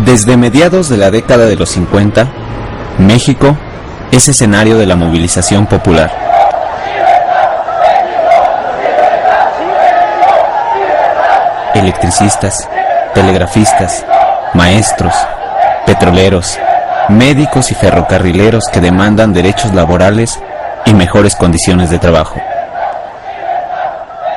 Desde mediados de la década de los 50, México es escenario de la movilización popular. Electricistas, telegrafistas, maestros, petroleros, médicos y ferrocarrileros que demandan derechos laborales y mejores condiciones de trabajo.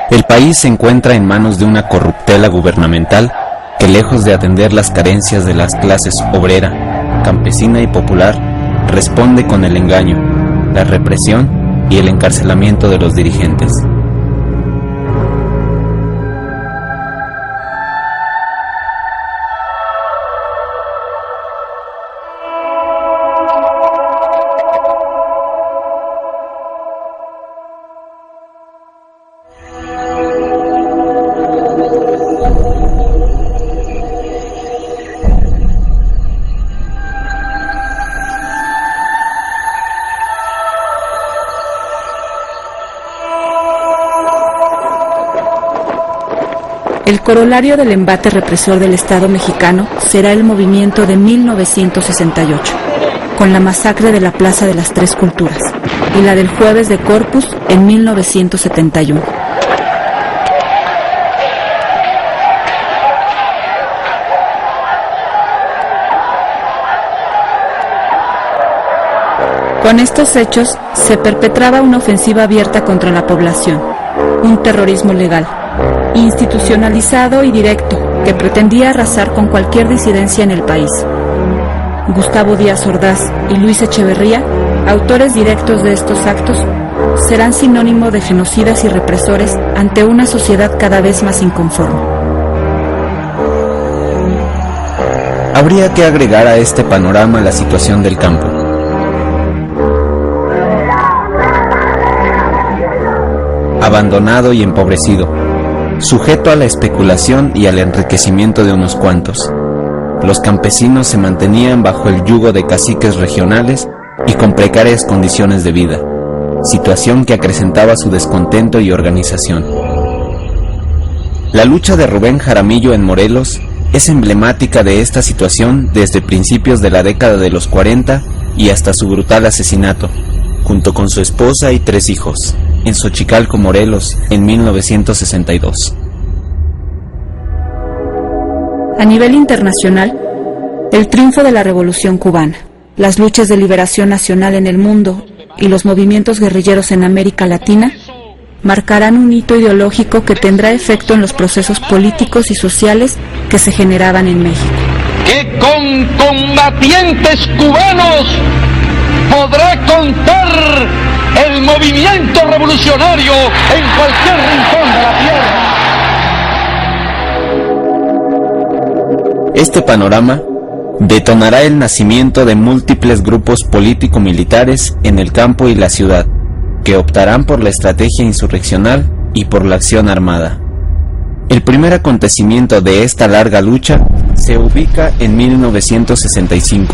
El país se encuentra en manos de una corruptela gubernamental que, lejos de atender las carencias de las clases obrera, campesina y popular, responde con el engaño, la represión y el encarcelamiento de los dirigentes. El corolario del embate represor del Estado mexicano será el movimiento de 1968, con la masacre de la Plaza de las Tres Culturas y la del Jueves de Corpus en 1971. Con estos hechos se perpetraba una ofensiva abierta contra la población, un terrorismo legal, institucionalizado y directo, que pretendía arrasar con cualquier disidencia en el país. Gustavo Díaz Ordaz y Luis Echeverría, autores directos de estos actos, serán sinónimo de genocidas y represores ante una sociedad cada vez más inconforme. Habría que agregar a este panorama la situación del campo. Abandonado y empobrecido, sujeto a la especulación y al enriquecimiento de unos cuantos. Los campesinos se mantenían bajo el yugo de caciques regionales y con precarias condiciones de vida, situación que acrecentaba su descontento y organización. La lucha de Rubén Jaramillo en Morelos es emblemática de esta situación desde principios de la década de los 40 y hasta su brutal asesinato, junto con su esposa y 3 hijos, en Xochicalco, Morelos, en 1962. A nivel internacional, el triunfo de la Revolución Cubana, las luchas de liberación nacional en el mundo y los movimientos guerrilleros en América Latina marcarán un hito ideológico que tendrá efecto en los procesos políticos y sociales que se generaban en México. Que con combatientes cubanos podrá contar el movimiento revolucionario en cualquier rincón de la tierra. Este panorama detonará el nacimiento de múltiples grupos político-militares en el campo y la ciudad, que optarán por la estrategia insurreccional y por la acción armada. El primer acontecimiento de esta larga lucha se ubica en 1965,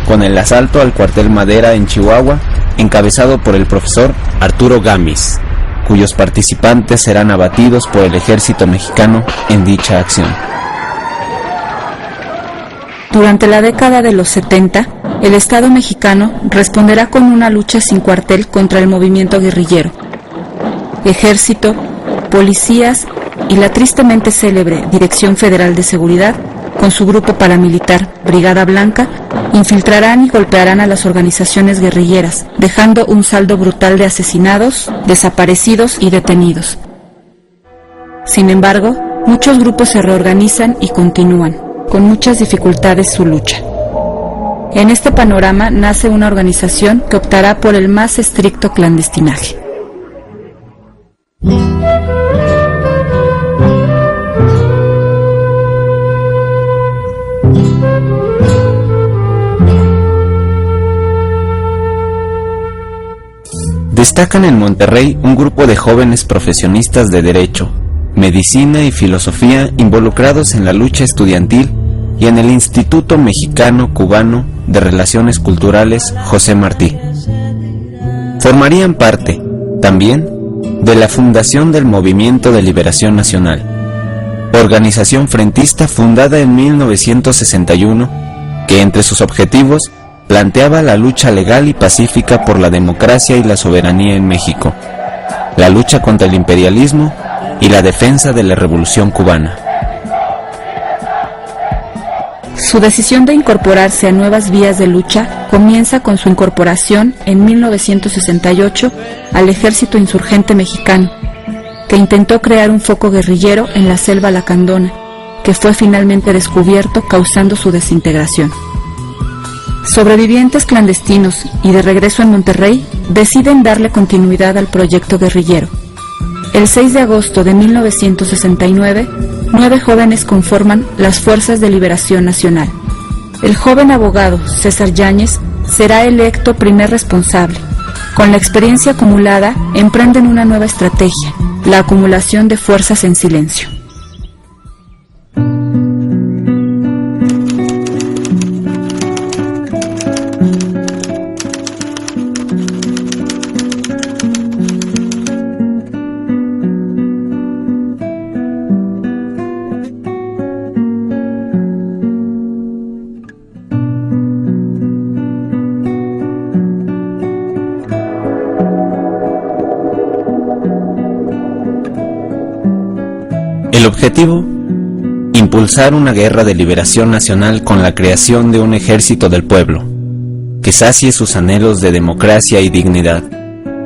con el asalto al cuartel Madera en Chihuahua, encabezado por el profesor Arturo Gamis, cuyos participantes serán abatidos por el ejército mexicano en dicha acción. Durante la década de los 70, el Estado mexicano responderá con una lucha sin cuartel contra el movimiento guerrillero. Ejército, policías y la tristemente célebre Dirección Federal de Seguridad, con su grupo paramilitar Brigada Blanca, infiltrarán y golpearán a las organizaciones guerrilleras, dejando un saldo brutal de asesinados, desaparecidos y detenidos. Sin embargo, muchos grupos se reorganizan y continúan, con muchas dificultades, su lucha. En este panorama nace una organización que optará por el más estricto clandestinaje. Destacan en Monterrey un grupo de jóvenes profesionistas de Derecho, Medicina y Filosofía involucrados en la lucha estudiantil y en el Instituto Mexicano-Cubano de Relaciones Culturales José Martí. Formarían parte, también, de la fundación del Movimiento de Liberación Nacional, organización frentista fundada en 1961, que entre sus objetivos planteaba la lucha legal y pacífica por la democracia y la soberanía en México, la lucha contra el imperialismo y la defensa de la Revolución Cubana. Su decisión de incorporarse a nuevas vías de lucha comienza con su incorporación en 1968 al Ejército Insurgente Mexicano, que intentó crear un foco guerrillero en la selva lacandona, que fue finalmente descubierto causando su desintegración. Sobrevivientes clandestinos y de regreso en Monterrey deciden darle continuidad al proyecto guerrillero. El 6 de agosto de 1969, 9 jóvenes conforman las Fuerzas de Liberación Nacional. El joven abogado César Yáñez será electo primer responsable. Con la experiencia acumulada, emprenden una nueva estrategia, la acumulación de fuerzas en silencio. El objetivo: impulsar una guerra de liberación nacional con la creación de un ejército del pueblo, que sacie sus anhelos de democracia y dignidad,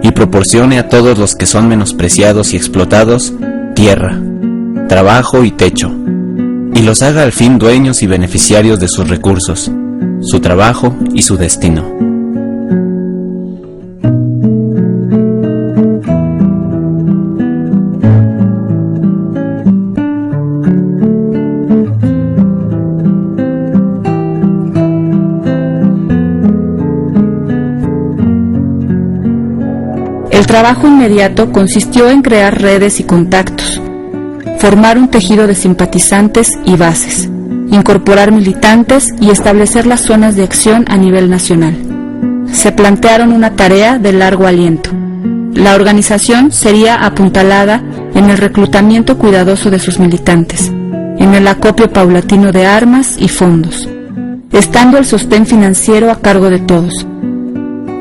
y proporcione a todos los que son menospreciados y explotados tierra, trabajo y techo, y los haga al fin dueños y beneficiarios de sus recursos, su trabajo y su destino. El trabajo inmediato consistió en crear redes y contactos, formar un tejido de simpatizantes y bases, incorporar militantes y establecer las zonas de acción a nivel nacional. Se plantearon una tarea de largo aliento. La organización sería apuntalada en el reclutamiento cuidadoso de sus militantes, en el acopio paulatino de armas y fondos, estando el sostén financiero a cargo de todos.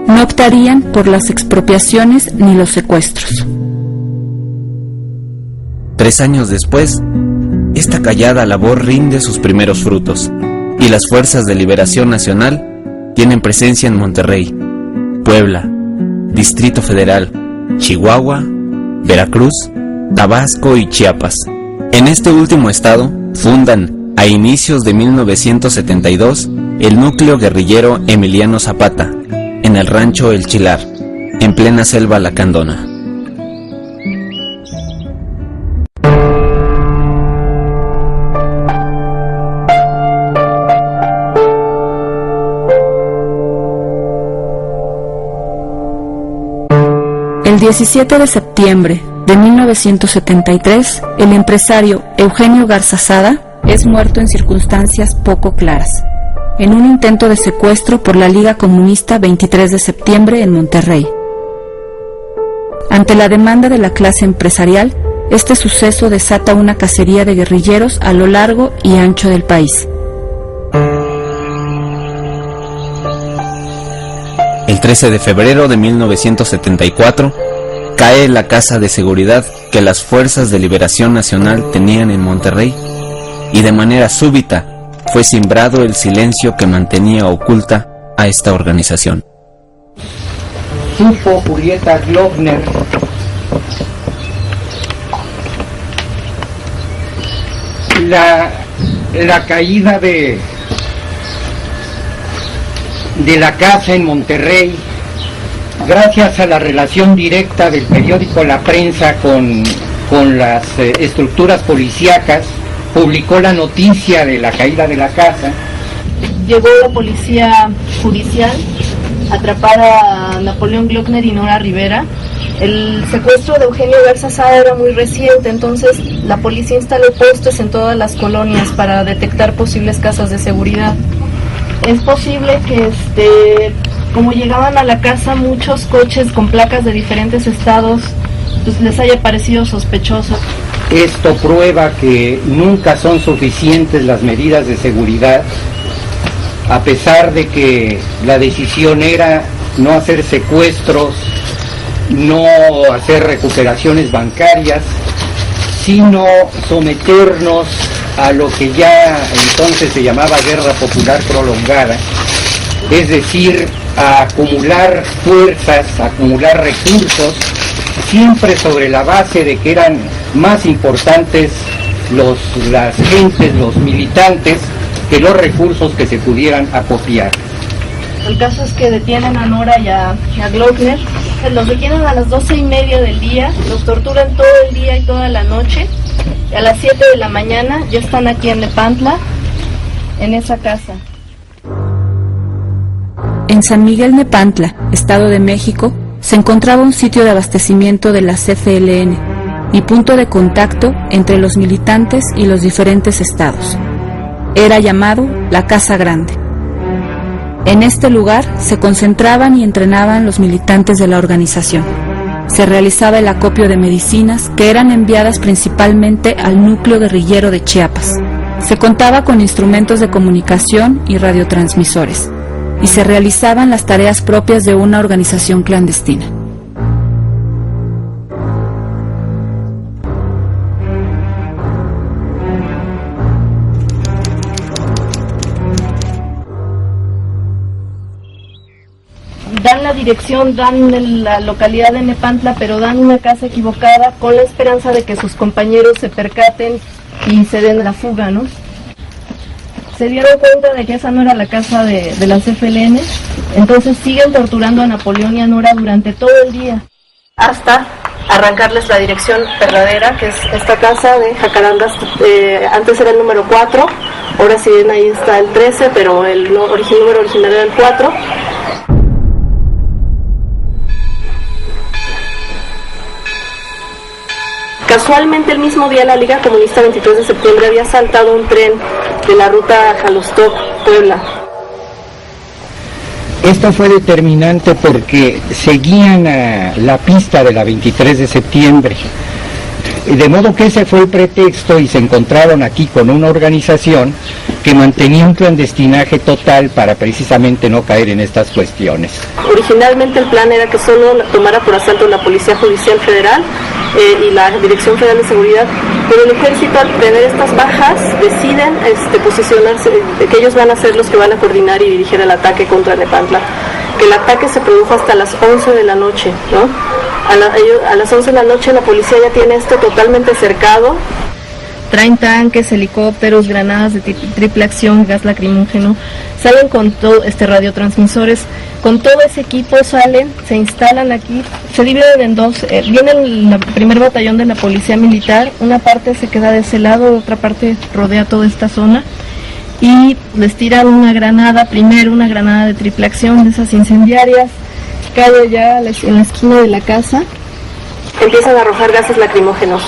No optarían por las expropiaciones ni los secuestros. 3 años después, esta callada labor rinde sus primeros frutos, y las Fuerzas de Liberación Nacional tienen presencia en Monterrey, Puebla, Distrito Federal, Chihuahua, Veracruz, Tabasco y Chiapas. En este último estado, fundan, a inicios de 1972, el núcleo guerrillero Emiliano Zapata, en el rancho El Chilar, en plena selva lacandona. El 17 de septiembre de 1973, el empresario Eugenio Garza Sada es muerto en circunstancias poco claras, en un intento de secuestro por la Liga Comunista 23 de septiembre en Monterrey. Ante la demanda de la clase empresarial, este suceso desata una cacería de guerrilleros a lo largo y ancho del país. El 13 de febrero de 1974, cae la casa de seguridad que las Fuerzas de Liberación Nacional tenían en Monterrey, y de manera súbita fue simbrado el silencio que mantenía oculta a esta organización. Supo Julieta Glockner la caída de la casa en Monterrey gracias a la relación directa del periódico La Prensa con las estructuras policíacas. Publicó la noticia de la caída de la casa. Llegó la policía judicial, atrapar a Napoleón Glockner y Nora Rivera. El secuestro de Eugenio Garza Sada era muy reciente, entonces la policía instaló postes en todas las colonias para detectar posibles casas de seguridad. Es posible que como llegaban a la casa muchos coches con placas de diferentes estados, pues les haya parecido sospechoso. Esto prueba que nunca son suficientes las medidas de seguridad, a pesar de que la decisión era no hacer secuestros, no hacer recuperaciones bancarias, sino someternos a lo que ya entonces se llamaba guerra popular prolongada, es decir, a acumular fuerzas, a acumular recursos, siempre sobre la base de que eran más importantes las gentes, los militantes, que los recursos que se pudieran acopiar. El caso es que detienen a Nora y a Glockner, los detienen a las 12:30 del día, los torturan todo el día y toda la noche, y a las 7 de la mañana ya están aquí en Nepantla, en esa casa. En San Miguel Nepantla, Estado de México, se encontraba un sitio de abastecimiento de la CFLN y punto de contacto entre los militantes y los diferentes estados. Era llamado la Casa Grande. En este lugar se concentraban y entrenaban los militantes de la organización. Se realizaba el acopio de medicinas que eran enviadas principalmente al núcleo guerrillero de Chiapas. Se contaba con instrumentos de comunicación y radiotransmisores, y se realizaban las tareas propias de una organización clandestina. Dan la dirección, dan la localidad de Nepantla, pero dan una casa equivocada con la esperanza de que sus compañeros se percaten y se den la fuga, ¿no? Se dieron cuenta de que esa no era la casa de la CFLN, entonces siguen torturando a Napoleón y a Nora durante todo el día, hasta arrancarles la dirección verdadera, que es esta casa de Jacarandas. Antes era el número 4, ahora si ven ahí está el 13, pero el número original era el 4. Casualmente el mismo día la Liga Comunista 23 de septiembre había saltado un tren de la ruta Jalostop-Puebla. Esto fue determinante porque seguían la pista de la 23 de septiembre, de modo que ese fue el pretexto y se encontraron aquí con una organización que mantenía un clandestinaje total para precisamente no caer en estas cuestiones. Originalmente el plan era que solo tomara por asalto la Policía Judicial Federal y la Dirección Federal de Seguridad, pero el ejército, al tener estas bajas, deciden posicionarse, que ellos van a ser los que van a coordinar y dirigir el ataque contra Nepantla, que el ataque se produjo hasta las 11 de la noche, ¿no? A las 11 de la noche la policía ya tiene esto totalmente cercado. Traen tanques, helicópteros, granadas de triple acción, gas lacrimógeno, salen con todo radiotransmisores, con todo ese equipo salen, se instalan aquí, se dividen en dos, viene el primer batallón de la policía militar, una parte se queda de ese lado, otra parte rodea toda esta zona, y les tiran una granada, primero una granada de triple acción, de esas incendiarias, cae allá en la esquina de la casa, empiezan a arrojar gases lacrimógenos.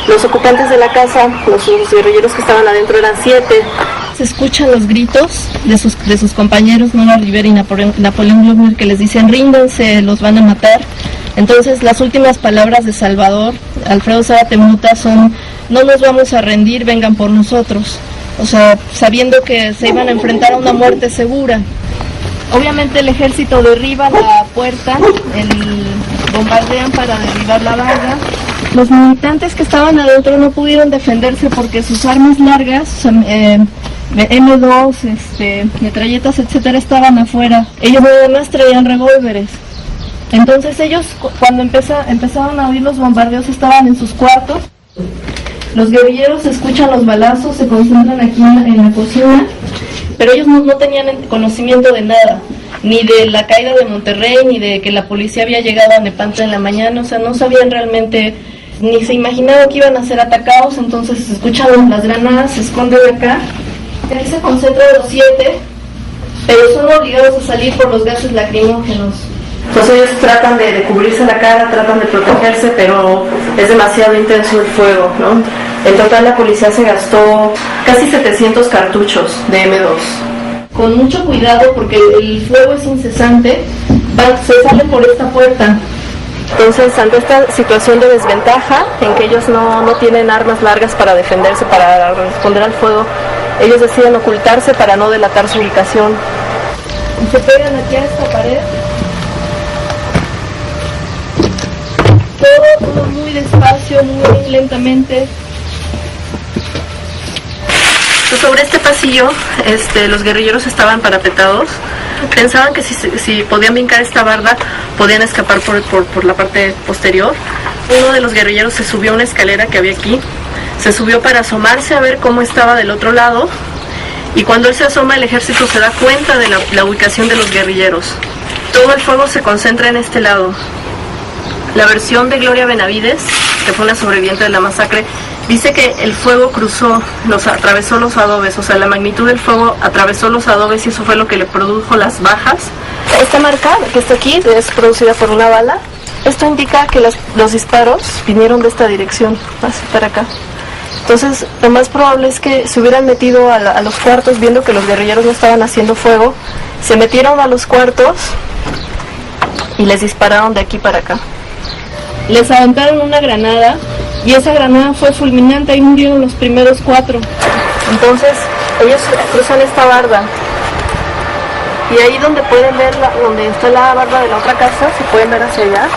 Los ocupantes de la casa, los guerrilleros que estaban adentro eran 7. Se escuchan los gritos de sus compañeros, Nora Rivera y Napoleón Glockner, que les dicen ríndanse, los van a matar. Entonces las últimas palabras de Salvador, Alfredo Zárate Muta, son no nos vamos a rendir, vengan por nosotros. O sea, sabiendo que se iban a enfrentar a una muerte segura. Obviamente el ejército derriba la puerta, bombardean para derribar la barra. Los militantes que estaban adentro no pudieron defenderse porque sus armas largas, M2, metralletas, etcétera, estaban afuera. Ellos además traían revólveres. Entonces ellos, cuando empezaron a oír los bombardeos, estaban en sus cuartos. Los guerrilleros escuchan los balazos, se concentran aquí en la cocina, pero ellos no tenían conocimiento de nada, ni de la caída de Monterrey, ni de que la policía había llegado a Nepantla en la mañana. O sea, no sabían realmente, ni se imaginaban que iban a ser atacados. Entonces escuchan las granadas, se esconden acá. Aquí se concentran los 7, pero son obligados a salir por los gases lacrimógenos. Entonces ellos tratan de cubrirse la cara, tratan de protegerse, pero es demasiado intenso el fuego, ¿no? En total la policía se gastó casi 700 cartuchos de M2. Con mucho cuidado porque el fuego es incesante, se salen por esta puerta. Entonces, ante esta situación de desventaja, en que ellos no tienen armas largas para defenderse, para responder al fuego, ellos deciden ocultarse para no delatar su ubicación. Y se pegan aquí a esta pared. Todo muy despacio, muy lentamente. Sobre este pasillo, los guerrilleros estaban parapetados. Pensaban que si podían brincar esta barda, podían escapar por la parte posterior. Uno de los guerrilleros se subió a una escalera que había aquí. Se subió para asomarse a ver cómo estaba del otro lado. Y cuando él se asoma, el ejército se da cuenta de la ubicación de los guerrilleros. Todo el fuego se concentra en este lado. La versión de Gloria Benavides, que fue una sobreviviente de la masacre, dice que el fuego atravesó los adobes, o sea, la magnitud del fuego atravesó los adobes y eso fue lo que le produjo las bajas. Esta marca que está aquí es producida por una bala. Esto indica que los disparos vinieron de esta dirección, así para acá. Entonces, lo más probable es que se hubieran metido a los cuartos, viendo que los guerrilleros no estaban haciendo fuego, se metieron a los cuartos y les dispararon de aquí para acá. Les aventaron una granada y esa granada fue fulminante, ahí murieron los primeros 4. Entonces ellos cruzan esta barda y ahí donde pueden ver, donde está la barda de la otra casa, se pueden ver hacia allá.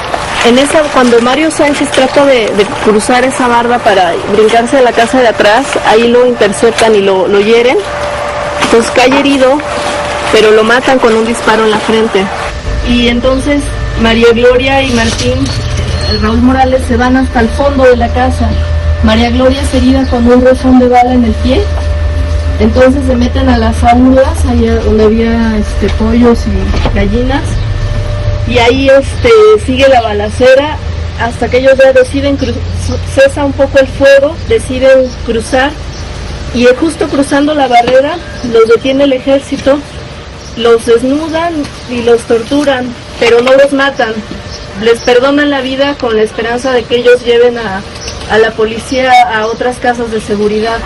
Cuando Mario Sánchez trata de cruzar esa barda para brincarse de la casa de atrás, ahí lo interceptan y lo hieren. Entonces cae herido, pero lo matan con un disparo en la frente. Y entonces María Gloria y Martín, Raúl Morales, se van hasta el fondo de la casa. María Gloria es herida con un rozón de bala en el pie. Entonces se meten a las aulas, allá donde había pollos y gallinas. Y ahí sigue la balacera hasta que ellos ya deciden cesa un poco el fuego, deciden cruzar. Y justo cruzando la barrera los detiene el ejército, los desnudan y los torturan, pero no los matan. Les perdonan la vida con la esperanza de que ellos lleven a la policía a otras casas de seguridad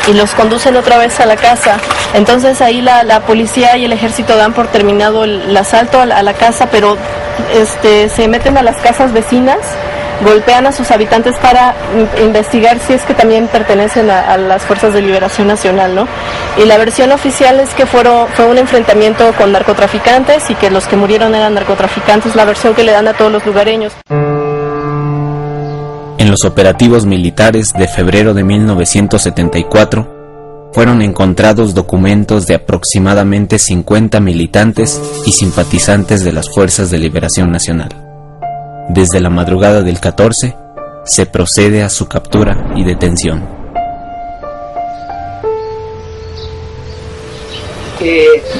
y los conducen otra vez a la casa. Entonces ahí la policía y el ejército dan por terminado el asalto a la casa, pero se meten a las casas vecinas, golpean a sus habitantes para investigar si es que también pertenecen a las Fuerzas de Liberación Nacional, ¿no? Y la versión oficial es que fue un enfrentamiento con narcotraficantes y que los que murieron eran narcotraficantes, la versión que le dan a todos los lugareños. En los operativos militares de febrero de 1974, fueron encontrados documentos de aproximadamente 50 militantes y simpatizantes de las Fuerzas de Liberación Nacional. Desde la madrugada del 14, se procede a su captura y detención.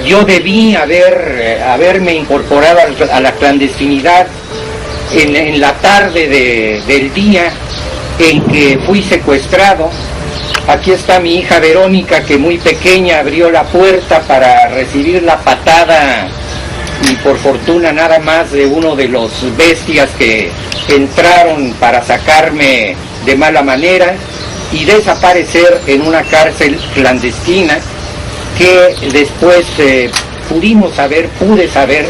Yo debí haberme incorporado a la clandestinidad en la tarde del día en que fui secuestrado. Aquí está mi hija Verónica, que muy pequeña abrió la puerta para recibir la patada y por fortuna nada más de uno de los bestias que entraron para sacarme de mala manera y desaparecer en una cárcel clandestina que después pude saber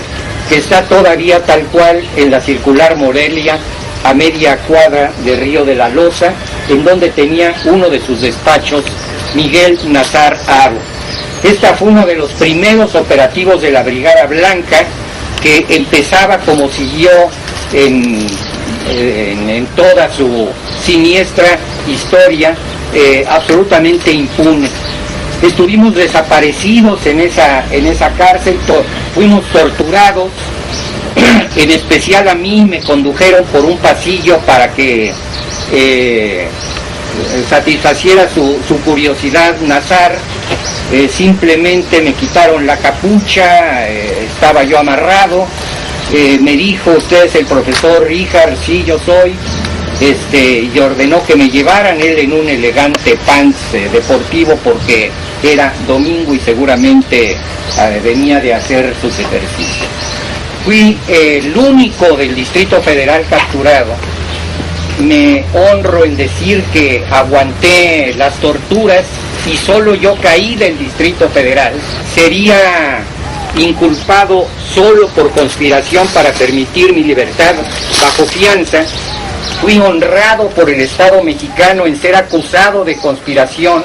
que está todavía tal cual en la Circular Morelia, a media cuadra de Río de la Loza, en donde tenía uno de sus despachos Miguel Nazar Aro. Esta fue uno de los primeros operativos de la Brigada Blanca, que empezaba como siguió en toda su siniestra historia, absolutamente impune. Estuvimos desaparecidos en esa cárcel, fuimos torturados, en especial a mí me condujeron por un pasillo para que satisfaciera su curiosidad Nazar. Simplemente me quitaron la capucha, estaba yo amarrado, me dijo: "¿Usted es el profesor Ríjar?". "Sí, yo soy". Y ordenó que me llevaran, él en un elegante pants deportivo, porque era domingo y seguramente venía de hacer sus ejercicios. Fui el único del Distrito Federal capturado. Me honro en decir que aguanté las torturas y solo yo caí del Distrito Federal. Sería inculpado solo por conspiración para permitir mi libertad bajo fianza, fui honrado por el Estado mexicano en ser acusado de conspiración.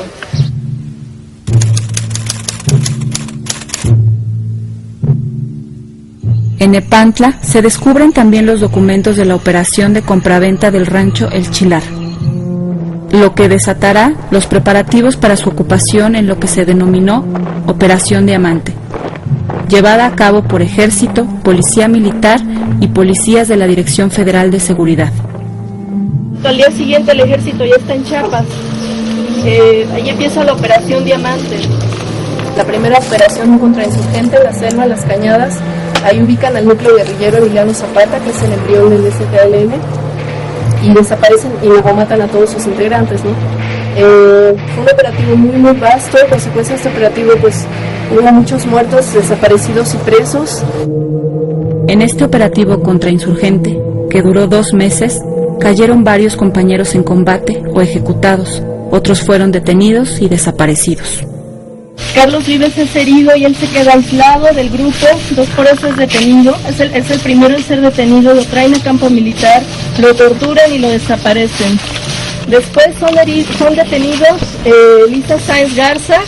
En Nepantla se descubren también los documentos de la operación de compraventa del rancho El Chilar, lo que desatará los preparativos para su ocupación en lo que se denominó Operación Diamante, llevada a cabo por Ejército, Policía Militar y policías de la Dirección Federal de Seguridad. Al día siguiente el Ejército ya está en Chiapas. Ahí empieza la Operación Diamante. La primera operación contra insurgente, la selva, las cañadas. Ahí ubican al núcleo guerrillero Emiliano Zapata, que es el embrión del ZLN, y desaparecen y luego matan a todos sus integrantes, ¿no? Fue un operativo muy vasto. En consecuencia de este operativo, pues, hubo muchos muertos, desaparecidos y presos. En este operativo contra insurgente, que duró 2 meses, cayeron varios compañeros en combate o ejecutados. Otros fueron detenidos y desaparecidos. Carlos Vives es herido y él se queda aislado del grupo. 2 por eso es detenido. Es el primero en ser detenido. Lo traen a campo militar, lo torturan y lo desaparecen. Después son detenidos Lisa Sáenz Garza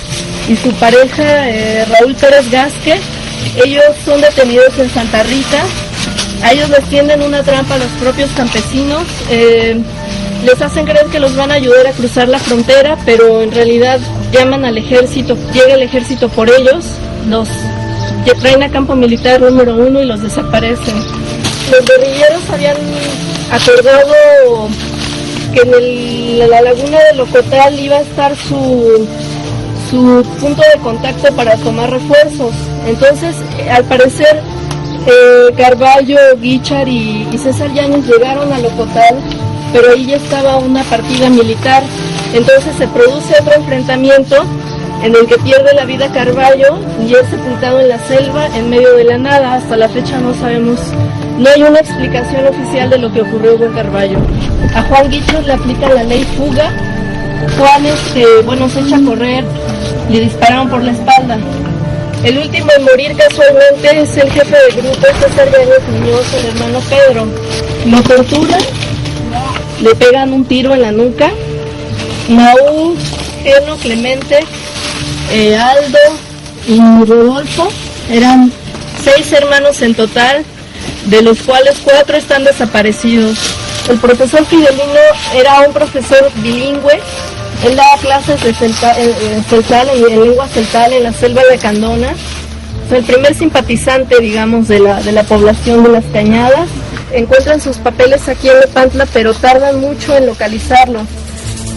y su pareja Raúl Pérez Gasque. Ellos son detenidos en Santa Rita. A ellos les tienden una trampa a los propios campesinos. Les hacen creer que los van a ayudar a cruzar la frontera, pero en realidad llaman al ejército, llega el ejército por ellos, los traen a campo militar número 1 y los desaparecen. Los guerrilleros habían acordado que en la laguna de Locotal iba a estar su punto de contacto para tomar refuerzos. Entonces, al parecer, Carballo, Guichar y César Yáñez llegaron a Locotal, pero ahí ya estaba una partida militar. Entonces se produce otro enfrentamiento en el que pierde la vida Carballo y es sepultado en la selva en medio de la nada. Hasta la fecha no sabemos, no hay una explicación oficial de lo que ocurrió con Carballo. A Juan Guichar le aplican la ley fuga. Juan se echa a correr, le dispararon por la espalda. El último en morir casualmente es el jefe del grupo, César Yáñez Muñoz, el hermano Pedro. Lo torturan, le pegan un tiro en la nuca. Naúl, Geno, Clemente, Aldo y Rodolfo eran 6 hermanos en total, de los cuales 4 están desaparecidos. El profesor Fidelino era un profesor bilingüe. Él daba clases de en lengua celtal en la selva de Candona. Fue el primer simpatizante, digamos, de la población de las Cañadas. Encuentran sus papeles aquí en Nepantla, pero tardan mucho en localizarlo.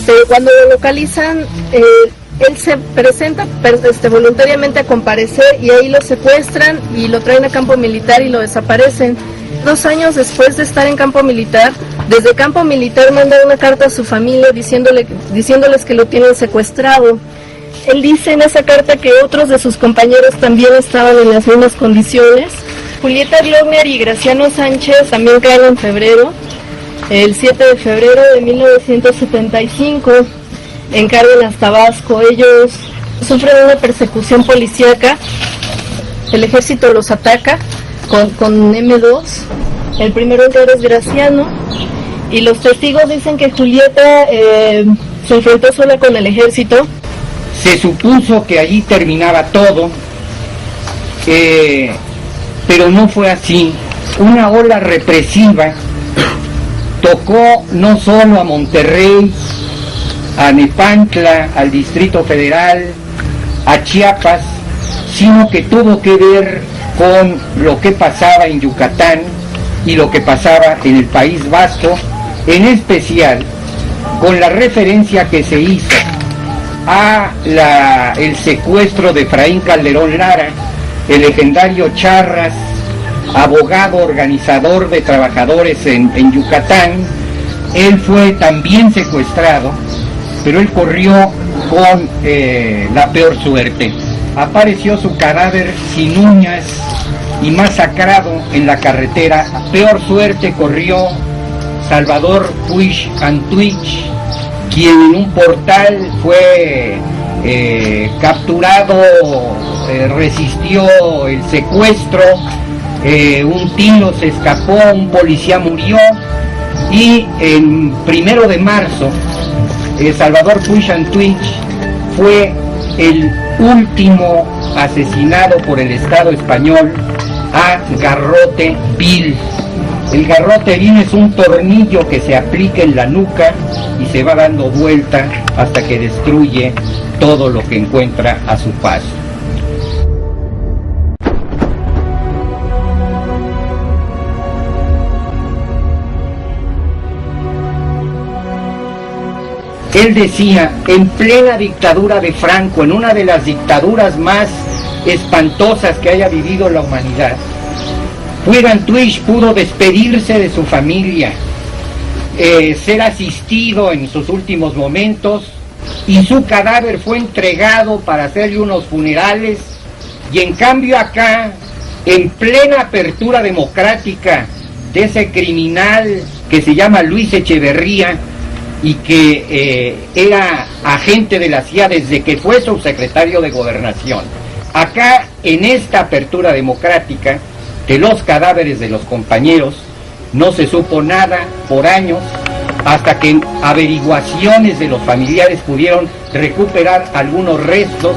Pero cuando lo localizan, él se presenta voluntariamente a comparecer y ahí lo secuestran y lo traen a campo militar y lo desaparecen. 2 años después de estar en campo militar, desde campo militar manda una carta a su familia diciéndoles que lo tienen secuestrado. Él dice en esa carta que otros de sus compañeros también estaban en las mismas condiciones. Julieta Glockner y Graciano Sánchez también caen en febrero, el 7 de febrero de 1975, en Cárdenas, Tabasco. Ellos sufren una persecución policíaca. El ejército los ataca con M2. El primero en caer es Graciano. Y los testigos dicen que Julieta se enfrentó sola con el ejército. Se supuso que allí terminaba todo, pero no fue así. Una ola represiva tocó no solo a Monterrey, a Nepantla, al Distrito Federal, a Chiapas, sino que tuvo que ver con lo que pasaba en Yucatán y lo que pasaba en el País Vasco, en especial con la referencia que se hizo a el secuestro de Efraín Calderón Lara, el legendario Charras, abogado organizador de trabajadores en Yucatán. Él fue también secuestrado, pero él corrió con la peor suerte. Apareció su cadáver sin uñas y masacrado en la carretera. Peor suerte corrió Salvador Puig Antwich, quien en un portal fue capturado, resistió el secuestro, un tiro se escapó, un policía murió, y el 1 de marzo Salvador Puig Antúnez fue el último asesinado por el Estado español a garrote vil. El garrote vil es un tornillo que se aplica en la nuca y se va dando vuelta hasta que destruye todo lo que encuentra a su paso. Él decía, en plena dictadura de Franco, en una de las dictaduras más espantosas que haya vivido la humanidad, Puig Antúnez pudo despedirse de su familia, ser asistido en sus últimos momentos, y su cadáver fue entregado para hacerle unos funerales, y en cambio acá, en plena apertura democrática de ese criminal que se llama Luis Echeverría, y que era agente de la CIA desde que fue subsecretario de Gobernación. Acá, en esta apertura democrática de los cadáveres de los compañeros, no se supo nada por años, hasta que en averiguaciones de los familiares pudieron recuperar algunos restos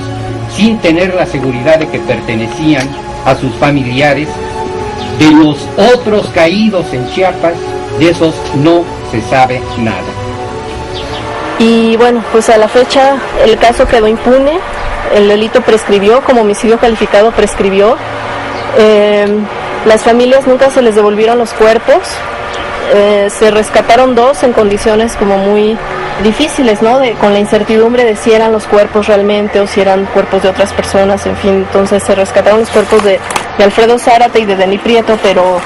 sin tener la seguridad de que pertenecían a sus familiares. De los otros caídos en Chiapas, de esos no se sabe nada. Y bueno, pues a la fecha el caso quedó impune, el delito prescribió, como homicidio calificado prescribió. Las familias nunca se les devolvieron los cuerpos, se rescataron 2 en condiciones como muy difíciles, ¿no? Con la incertidumbre de si eran los cuerpos realmente o si eran cuerpos de otras personas, en fin. Entonces se rescataron los cuerpos de Alfredo Zárate y de Denis Prieto, pero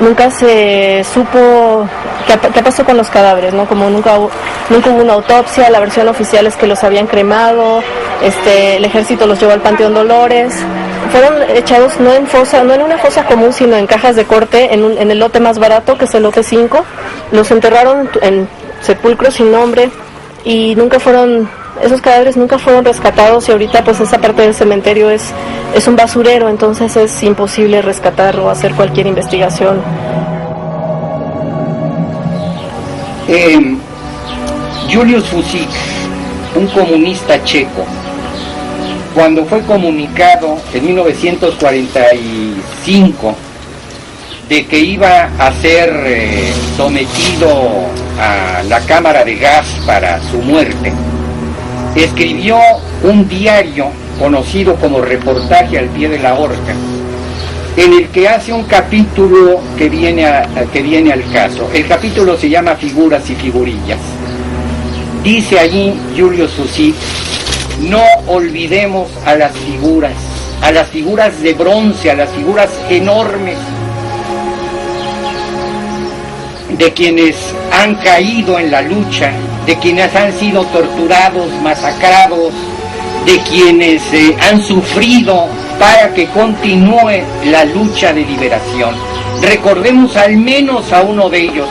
nunca se supo qué pasó con los cadáveres, ¿no? Como nunca hubo una autopsia. La versión oficial es que los habían cremado, el ejército los llevó al Panteón Dolores. Fueron echados no en una fosa común, sino en cajas de corte, en el lote más barato, que es el lote 5. Los enterraron en sepulcros sin nombre y esos cadáveres nunca fueron rescatados, y ahorita pues esa parte del cementerio es un basurero, entonces es imposible rescatar o hacer cualquier investigación. Julius Fusik, un comunista checo, cuando fue comunicado en 1945 de que iba a ser sometido a la cámara de gas para su muerte, escribió un diario conocido como Reportaje al pie de la horca, en el que hace un capítulo que viene al caso. El capítulo se llama Figuras y Figurillas. Dice allí Julius Fusik: no olvidemos a las figuras de bronce, a las figuras enormes de quienes han caído en la lucha, de quienes han sido torturados, masacrados, de quienes han sufrido para que continúe la lucha de liberación. Recordemos al menos a uno de ellos,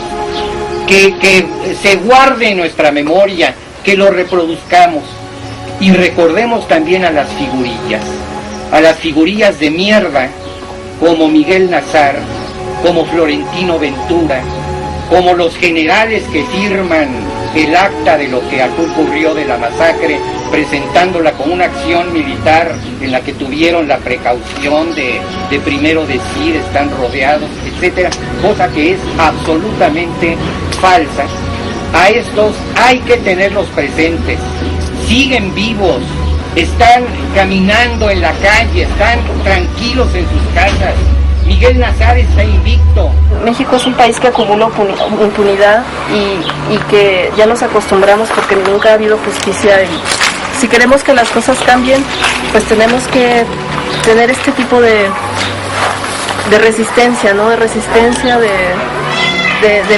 que se guarde en nuestra memoria, que lo reproduzcamos, y recordemos también a las figurillas de mierda, como Miguel Nazar, como Florentino Ventura, como los generales que firman el acta de lo que ocurrió de la masacre, presentándola como una acción militar en la que tuvieron la precaución de primero decir están rodeados, etcétera, cosa que es absolutamente falsa. A estos hay que tenerlos presentes, siguen vivos, están caminando en la calle, están tranquilos en sus casas. Miguel Nazar está invicto. México es un país que acumula impunidad y que ya nos acostumbramos porque nunca ha habido justicia, y si queremos que las cosas cambien, pues tenemos que tener este tipo de resistencia, ¿no? De resistencia, de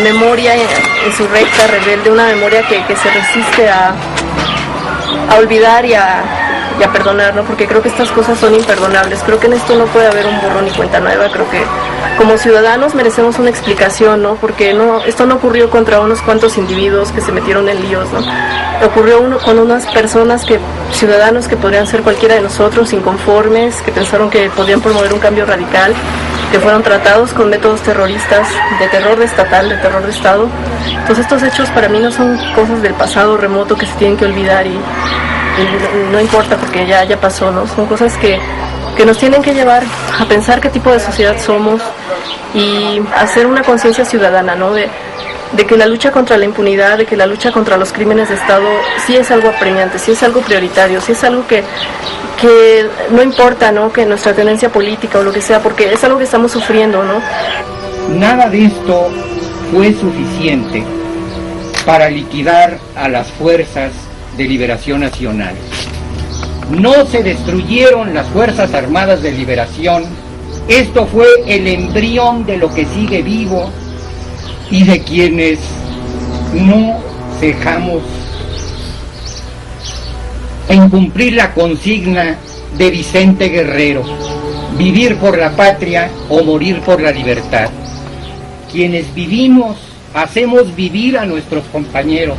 memoria insurrecta, rebelde, una memoria que se resiste a olvidar y a y a perdonar, ¿no? Porque creo que estas cosas son imperdonables. Creo que en esto no puede haber un borrón y cuenta nueva. Creo que como ciudadanos merecemos una explicación, ¿no? Porque esto no ocurrió contra unos cuantos individuos que se metieron en líos, ¿no? Ocurrió con unas personas ciudadanos que podrían ser cualquiera de nosotros, inconformes, que pensaron que podían promover un cambio radical, que fueron tratados con métodos terroristas, de terror estatal, de terror de Estado. Entonces estos hechos para mí no son cosas del pasado remoto que se tienen que olvidar y no importa porque ya pasó, ¿no? Son cosas que nos tienen que llevar a pensar qué tipo de sociedad somos y hacer una conciencia ciudadana, ¿no? De que la lucha contra la impunidad, de que la lucha contra los crímenes de Estado sí es algo apremiante, sí es algo prioritario, sí es algo que no importa, ¿no? Que nuestra tendencia política o lo que sea, porque es algo que estamos sufriendo, ¿no? Nada de esto fue suficiente para liquidar a las fuerzas de liberación nacional. No se destruyeron las Fuerzas Armadas de Liberación. Esto fue el embrión de lo que sigue vivo y de quienes no cejamos en cumplir la consigna de Vicente Guerrero: vivir por la patria o morir por la libertad. Quienes vivimos, hacemos vivir a nuestros compañeros.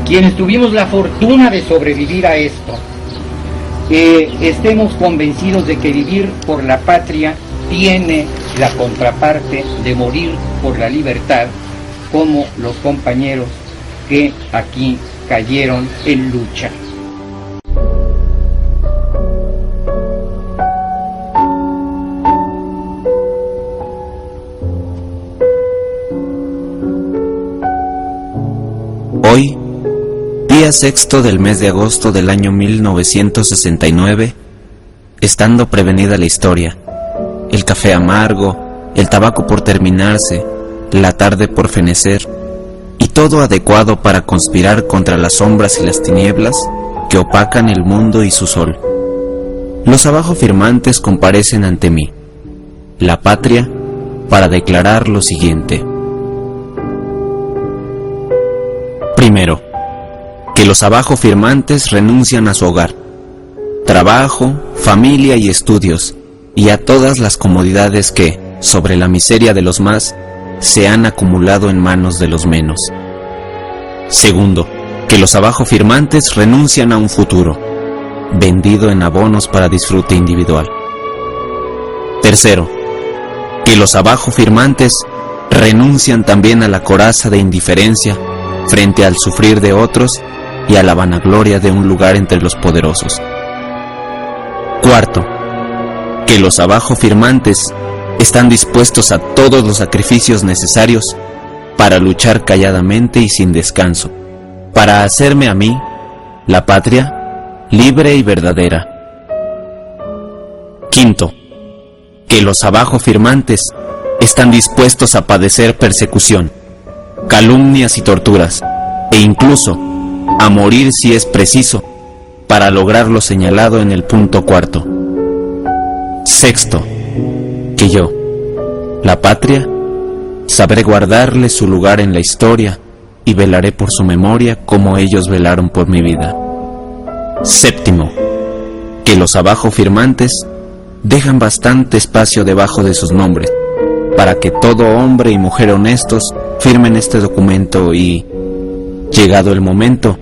Quienes tuvimos la fortuna de sobrevivir a esto, estemos convencidos de que vivir por la patria tiene la contraparte de morir por la libertad, como los compañeros que aquí cayeron en lucha. Hoy, día 6 del mes de agosto del año 1969, estando prevenida la historia, el café amargo, el tabaco por terminarse, la tarde por fenecer, y todo adecuado para conspirar contra las sombras y las tinieblas que opacan el mundo y su sol. Los abajo firmantes comparecen ante mí, la patria, para declarar lo siguiente. Primero, que los abajo firmantes renuncian a su hogar, trabajo, familia y estudios, y a todas las comodidades que, sobre la miseria de los más, se han acumulado en manos de los menos. Segundo, que los abajo firmantes renuncian a un futuro, vendido en abonos para disfrute individual. Tercero, que los abajo firmantes renuncian también a la coraza de indiferencia frente al sufrir de otros y a la vanagloria de un lugar entre los poderosos. Cuarto, que los abajo firmantes están dispuestos a todos los sacrificios necesarios para luchar calladamente y sin descanso, para hacerme a mí, la patria, libre y verdadera. Quinto, que los abajo firmantes están dispuestos a padecer persecución, calumnias y torturas, e incluso a morir si es preciso, para lograr lo señalado en el punto cuarto. Sexto, que yo, la patria, sabré guardarle su lugar en la historia y velaré por su memoria como ellos velaron por mi vida. Séptimo, que los abajo firmantes dejan bastante espacio debajo de sus nombres, para que todo hombre y mujer honestos firmen este documento y, llegado el momento,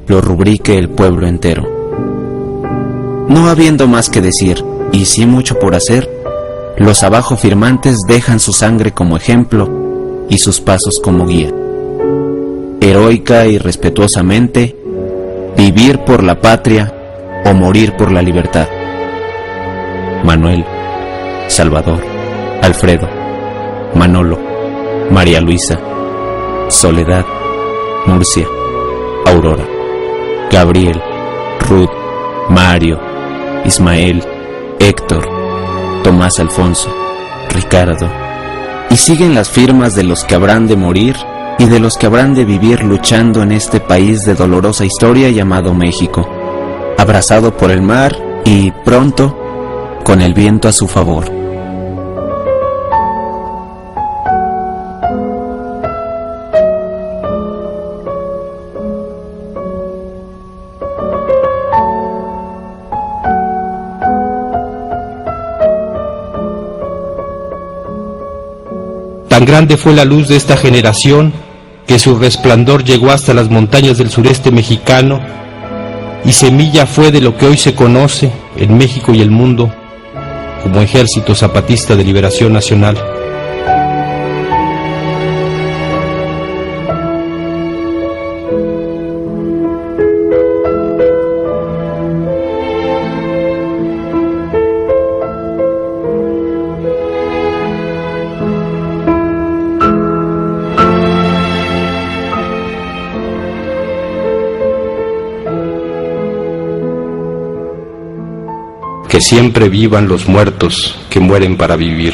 lo rubrique el pueblo entero. No habiendo más que decir, y sí mucho por hacer, los abajo firmantes dejan su sangre como ejemplo y sus pasos como guía. Heroica y respetuosamente, vivir por la patria o morir por la libertad. Manuel, Salvador, Alfredo, Manolo, María Luisa, Soledad, Murcia, Aurora, Gabriel, Ruth, Mario, Ismael, Héctor, Tomás Alfonso, Ricardo, y siguen las firmas de los que habrán de morir y de los que habrán de vivir luchando en este país de dolorosa historia llamado México, abrazado por el mar y, pronto, con el viento a su favor. Tan grande fue la luz de esta generación que su resplandor llegó hasta las montañas del sureste mexicano y semilla fue de lo que hoy se conoce en México y el mundo como Ejército Zapatista de Liberación Nacional. Que siempre vivan los muertos que mueren para vivir.